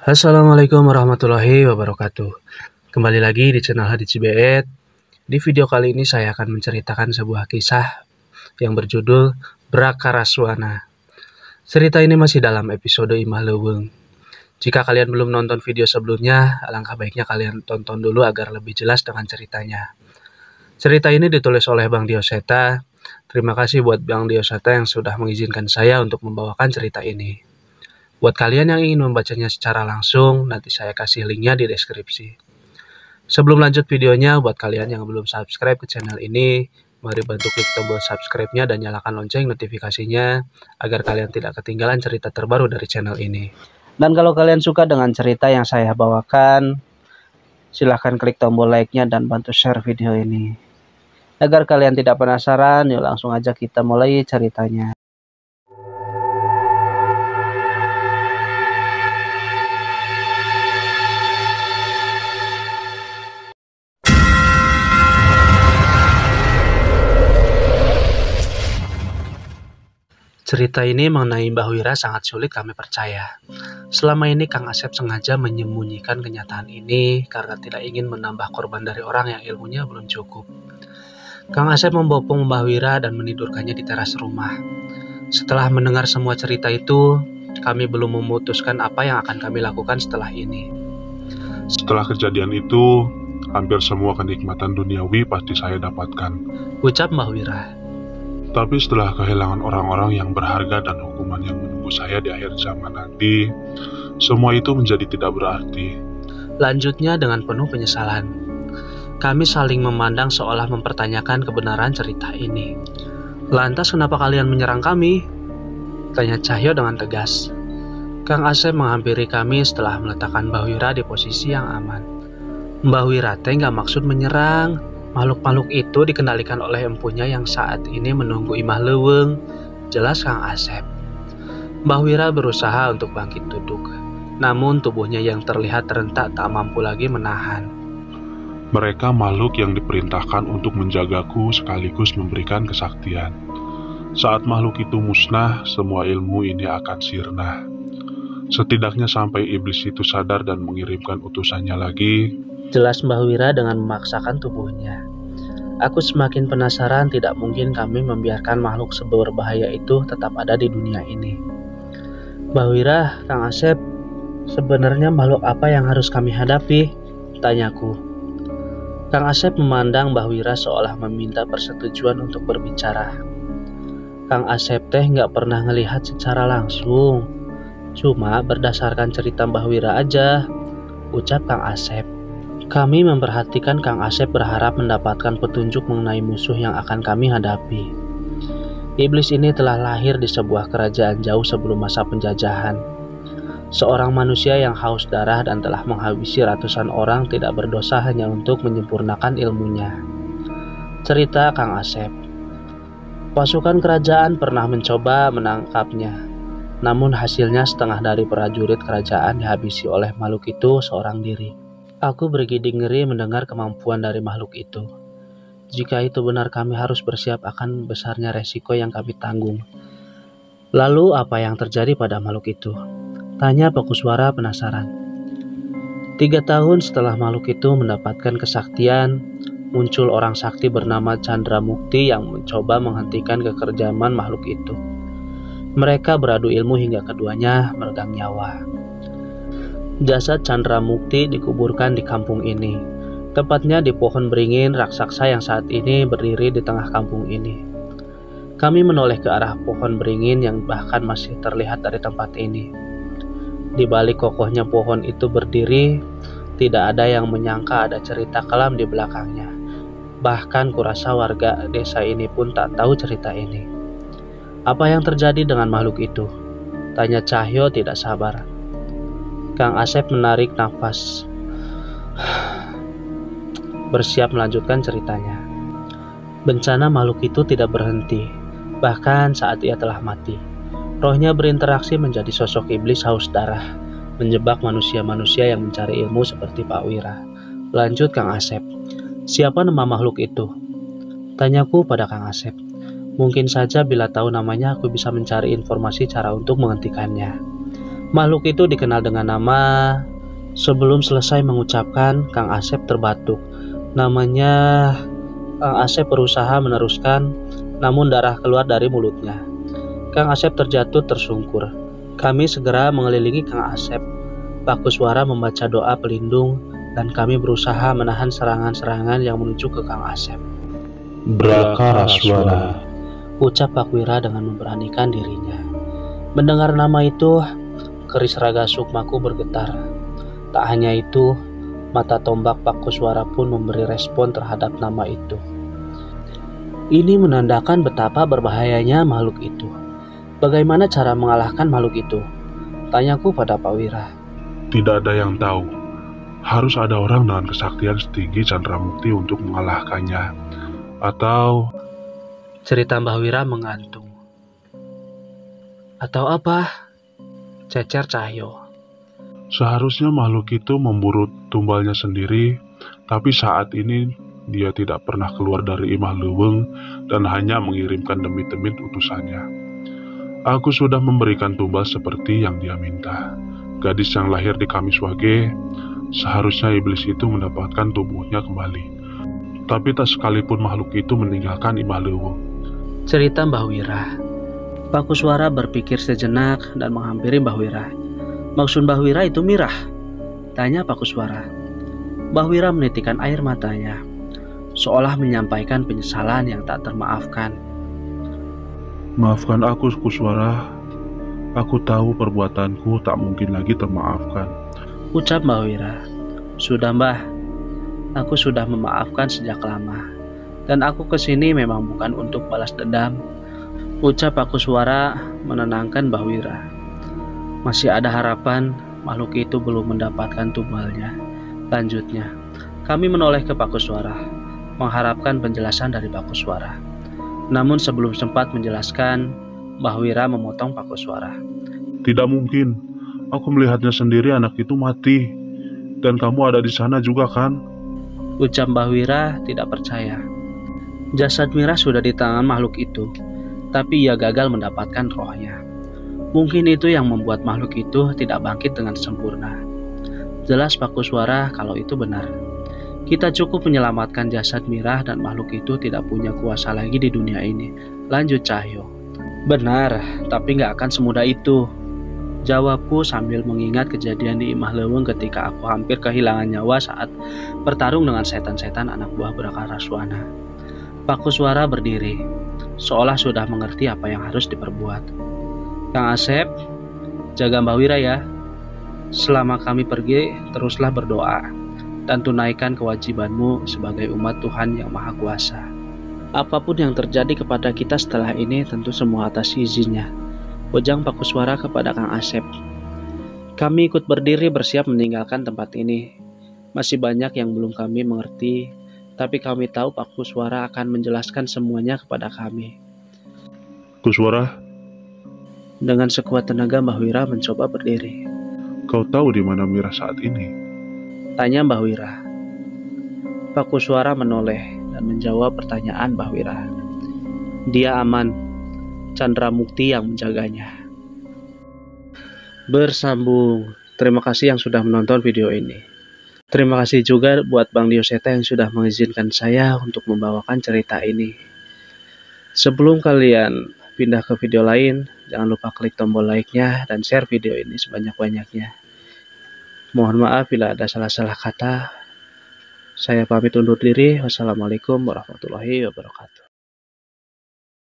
Assalamualaikum warahmatullahi wabarakatuh. Kembali lagi di channel Hadi Cibeet. Di video kali ini saya akan menceritakan sebuah kisah yang berjudul Brakaraswana. Cerita ini masih dalam episode Imah Leuweung. Jika kalian belum nonton video sebelumnya, alangkah baiknya kalian tonton dulu agar lebih jelas dengan ceritanya. Cerita ini ditulis oleh Bang Dioseta. Terima kasih buat Bang Dioseta yang sudah mengizinkan saya untuk membawakan cerita ini. Buat kalian yang ingin membacanya secara langsung, nanti saya kasih linknya di deskripsi. Sebelum lanjut videonya, buat kalian yang belum subscribe ke channel ini, mari bantu klik tombol subscribe-nya dan nyalakan lonceng notifikasinya, agar kalian tidak ketinggalan cerita terbaru dari channel ini. Dan kalau kalian suka dengan cerita yang saya bawakan, silahkan klik tombol like-nya dan bantu share video ini. Agar kalian tidak penasaran, yuk langsung aja kita mulai ceritanya. Cerita ini mengenai Mbah Wira sangat sulit kami percaya. Selama ini Kang Asep sengaja menyembunyikan kenyataan ini karena tidak ingin menambah korban dari orang yang ilmunya belum cukup. Kang Asep membopong Mbah Wira dan menidurkannya di teras rumah. Setelah mendengar semua cerita itu, kami belum memutuskan apa yang akan kami lakukan setelah ini. Setelah kejadian itu, hampir semua kenikmatan duniawi pasti saya dapatkan. Ucap Mbah Wira. Tapi setelah kehilangan orang-orang yang berharga dan hukuman yang menunggu saya di akhir zaman nanti, semua itu menjadi tidak berarti. Lanjutnya dengan penuh penyesalan. Kami saling memandang seolah mempertanyakan kebenaran cerita ini. Lantas kenapa kalian menyerang kami? Tanya Cahyo dengan tegas. Kang Asep menghampiri kami setelah meletakkan Mbah Wira di posisi yang aman. Mbah Wira teh nggak maksud menyerang. Makhluk-makhluk itu dikendalikan oleh empunya yang saat ini menunggu Imah Leuweung, jelas Kang Asep. Mbah Wira berusaha untuk bangkit duduk, namun tubuhnya yang terlihat rentak tak mampu lagi menahan. Mereka makhluk yang diperintahkan untuk menjagaku sekaligus memberikan kesaktian. Saat makhluk itu musnah, semua ilmu ini akan sirna. Setidaknya sampai iblis itu sadar dan mengirimkan utusannya lagi, jelas Mbah Wira dengan memaksakan tubuhnya. Aku semakin penasaran, tidak mungkin kami membiarkan makhluk seberbahaya itu tetap ada di dunia ini. Mbah Wira, Kang Asep, sebenarnya makhluk apa yang harus kami hadapi? Tanyaku. Kang Asep memandang Mbah Wira seolah meminta persetujuan untuk berbicara. Kang Asep teh nggak pernah ngelihat secara langsung. Cuma berdasarkan cerita Mbah Wira aja, ucap Kang Asep. Kami memperhatikan Kang Asep berharap mendapatkan petunjuk mengenai musuh yang akan kami hadapi. Iblis ini telah lahir di sebuah kerajaan jauh sebelum masa penjajahan. Seorang manusia yang haus darah dan telah menghabisi ratusan orang tidak berdosa hanya untuk menyempurnakan ilmunya. Cerita Kang Asep. Pasukan kerajaan pernah mencoba menangkapnya. Namun hasilnya setengah dari prajurit kerajaan dihabisi oleh makhluk itu seorang diri. Aku bergidik ngeri mendengar kemampuan dari makhluk itu. Jika itu benar, kami harus bersiap akan besarnya resiko yang kami tanggung. Lalu apa yang terjadi pada makhluk itu? Tanya Pakuswara penasaran. 3 tahun setelah makhluk itu mendapatkan kesaktian, muncul orang sakti bernama Chandra Mukti yang mencoba menghentikan kekerjaman makhluk itu. Mereka beradu ilmu hingga keduanya meregang nyawa. Jasad Chandra Mukti dikuburkan di kampung ini, tepatnya di pohon beringin raksasa yang saat ini berdiri di tengah kampung ini. Kami menoleh ke arah pohon beringin yang bahkan masih terlihat dari tempat ini. Di balik kokohnya pohon itu berdiri, tidak ada yang menyangka ada cerita kelam di belakangnya. Bahkan kurasa warga desa ini pun tak tahu cerita ini. Apa yang terjadi dengan makhluk itu? Tanya Cahyo tidak sabar. Kang Asep menarik nafas, bersiap melanjutkan ceritanya. Bencana makhluk itu tidak berhenti, bahkan saat ia telah mati. Rohnya berinteraksi menjadi sosok iblis haus darah, menjebak manusia-manusia yang mencari ilmu seperti Pak Wira. Lanjut Kang Asep. Siapa nama makhluk itu? Tanyaku pada Kang Asep. Mungkin saja bila tahu namanya aku bisa mencari informasi cara untuk menghentikannya. Makhluk itu dikenal dengan nama. Sebelum selesai mengucapkan, Kang Asep terbatuk. Namanya. Kang Asep berusaha meneruskan, namun darah keluar dari mulutnya. Kang Asep terjatuh tersungkur. Kami segera mengelilingi Kang Asep. Pak Kuswara membaca doa pelindung, dan kami berusaha menahan serangan-serangan yang menuju ke Kang Asep. Brakaraswana, Ucap Pak Wira dengan memberanikan dirinya. Mendengar nama itu, keris raga sukmaku bergetar. Tak hanya itu, mata tombak Pak Kuswara pun memberi respon terhadap nama itu. Ini menandakan betapa berbahayanya makhluk itu. Bagaimana cara mengalahkan makhluk itu? Tanyaku pada Pak Wira. tidak ada yang tahu. Harus ada orang dengan kesaktian setinggi Chandramukti untuk mengalahkannya. Atau Cerita Mbah Wira mengantung. Atau apa? Cecer Cahyo. seharusnya makhluk itu memburu tumbalnya sendiri, tapi saat ini dia tidak pernah keluar dari Imah Leuweung dan hanya mengirimkan demit-demit utusannya. Aku sudah memberikan tumbal seperti yang dia minta. Gadis yang lahir di Kamiswage, seharusnya iblis itu mendapatkan tubuhnya kembali. Tapi tak sekalipun makhluk itu meninggalkan Imah Leuweung. Cerita Mbah Wira. Pak Kuswara berpikir sejenak dan menghampiri Mbah Wira. Maksud Mbah Wira itu Mirah? Tanya Pak Kuswara. Mbah Wira menitikkan air matanya, seolah menyampaikan penyesalan yang tak termaafkan. Maafkan aku, Kuswara. Aku tahu perbuatanku tak mungkin lagi termaafkan. Ucap Mbah Wira. Sudah Mbah, aku sudah memaafkan sejak lama. Dan aku kesini memang bukan untuk balas dendam. Ucap Pak Kuswara menenangkan Mbah Wira. Masih ada harapan makhluk itu belum mendapatkan tumbalnya. Lanjutnya, kami menoleh ke Pak Kuswara, mengharapkan penjelasan dari Pak Kuswara. Namun sebelum sempat menjelaskan, Mbah Wira memotong Pak Kuswara. Tidak mungkin. Aku melihatnya sendiri, anak itu mati. Dan kamu ada di sana juga kan? Ucap Mbah Wira tidak percaya. Jasad Mirah sudah di tangan makhluk itu, tapi ia gagal mendapatkan rohnya. Mungkin itu yang membuat makhluk itu tidak bangkit dengan sempurna. Jelas Pak Kuswara kalau itu benar. Kita cukup menyelamatkan jasad Mirah dan makhluk itu tidak punya kuasa lagi di dunia ini. Lanjut Cahyo. Benar, tapi nggak akan semudah itu. Jawabku sambil mengingat kejadian di Imah Leuweung ketika aku hampir kehilangan nyawa saat bertarung dengan setan-setan anak buah Brakaraswana. Pak Kuswara berdiri, seolah sudah mengerti apa yang harus diperbuat. Kang Asep, jaga Mbah Wira ya. Selama kami pergi, teruslah berdoa dan tunaikan kewajibanmu sebagai umat Tuhan yang Maha Kuasa. Apapun yang terjadi kepada kita setelah ini tentu semua atas izinnya. Ujang Pak Kuswara kepada Kang Asep. Kami ikut berdiri bersiap meninggalkan tempat ini. Masih banyak yang belum kami mengerti, tapi kami tahu Pak Kuswara akan menjelaskan semuanya kepada kami. Kuswara, Dengan sekuat tenaga Mbah Wira mencoba berdiri. kau tahu di mana Mirah saat ini? Tanya Mbah Wira. Pak Kuswara menoleh dan menjawab pertanyaan Mbah Wira. Dia aman. Chandramukti yang menjaganya. Bersambung. Terima kasih yang sudah menonton video ini. Terima kasih juga buat Bang Dioseta yang sudah mengizinkan saya untuk membawakan cerita ini. Sebelum kalian pindah ke video lain, jangan lupa klik tombol like-nya dan share video ini sebanyak-banyaknya. Mohon maaf bila ada salah-salah kata. Saya pamit undur diri. Wassalamualaikum warahmatullahi wabarakatuh.